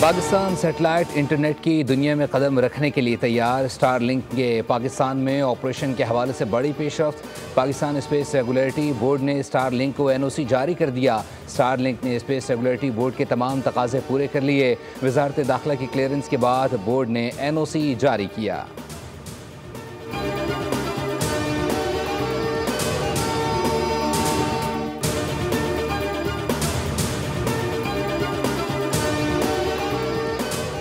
Pakistan satellite internet की दुनिया में कदम रखने के लिए तैयार। स्टारलिंक के पाकिस्तान में ऑपरेशन के हवाले से बड़ी पेशरफ्त। पाकिस्तान स्पेस रेगुलेटरी बोर्ड ने स्टारलिंक को NOC जारी कर दिया। स्टारलिंक ने स्पेस रेगुलेटरी बोर्ड के तमाम तकाजे पूरे कर लिए। वजारत दाखिला की क्लियरेंस के बाद बोर्ड ने NOC जारी किया।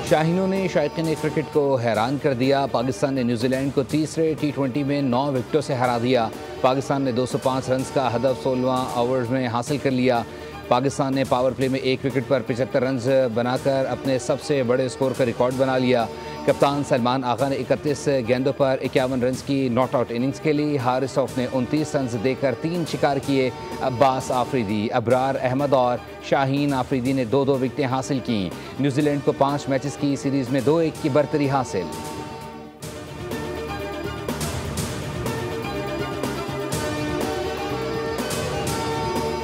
शाहीनों ने शायकीन क्रिकेट को हैरान कर दिया। पाकिस्तान ने न्यूजीलैंड को तीसरे T20 में 9 विकेटों से हरा दिया। पाकिस्तान ने 205 रन का हदफ 16वां ओवर में हासिल कर लिया। पाकिस्तान ने पावर प्ले में 1 विकेट पर 75 रन बनाकर अपने सबसे बड़े स्कोर का रिकॉर्ड बना लिया। कप्तान सलमान आगा ने 31 गेंदों पर 51 रन की नॉट आउट इनिंग्स खेली। हारिस रऊफ ने 29 रन देकर 3 शिकार किए। अब्बास आफरीदी, अबरार अहमद और शाहीन आफरीदी ने 2-2 विकेटें हासिल की। न्यूजीलैंड को 5 मैचेस की सीरीज में 2-1 की बरतरी हासिल।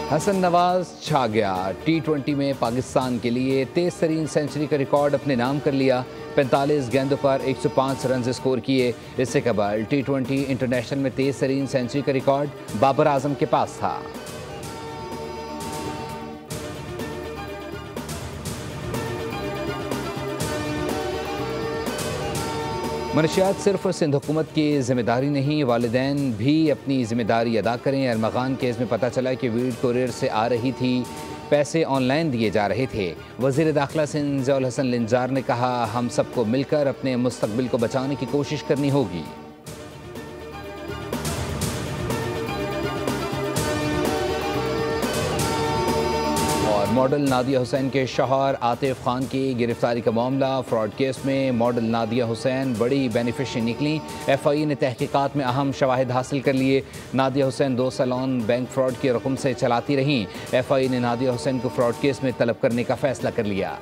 हसन नवाज छा गया। T20 में पाकिस्तान के लिए तेज तरीन सेंचुरी का रिकॉर्ड अपने नाम कर लिया। 45 गेंदों पर 105 रन स्कोर किए। इससे कबल T20 इंटरनेशनल में तेज तरीन सेंचुरी का रिकॉर्ड बाबर आजम के पास था। मनशियात सिर्फ सिंध हुकूमत की जिम्मेदारी नहीं, वालिदैन भी अपनी जिम्मेदारी अदा करें। अरमगान केस में पता चला कि वीड कुरियर से आ रही थी, पैसे ऑनलाइन दिए जा रहे थे। वज़ीर दाखिला सिंध ज़ियाउल हसन लिंजार ने कहा, हम सबको मिलकर अपने मुस्तकबिल को बचाने की कोशिश करनी होगी। मॉडल नादिया हुसैन के शौहर आतिफ खान की गिरफ्तारी का मामला। फ्रॉड केस में मॉडल नादिया हुसैन बड़ी बेनिफिशरी निकली। FIA ने तहकीकात में अहम शवाहिद हासिल कर लिए। नादिया हुसैन 2 सैलून बैंक फ्रॉड की रकम से चलाती रहीं। FIA ने नादिया हुसैन को फ्रॉड केस में तलब करने का फैसला कर लिया।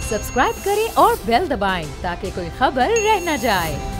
सब्सक्राइब करें और बेल दबाएं ताकि कोई खबर रह न जाए।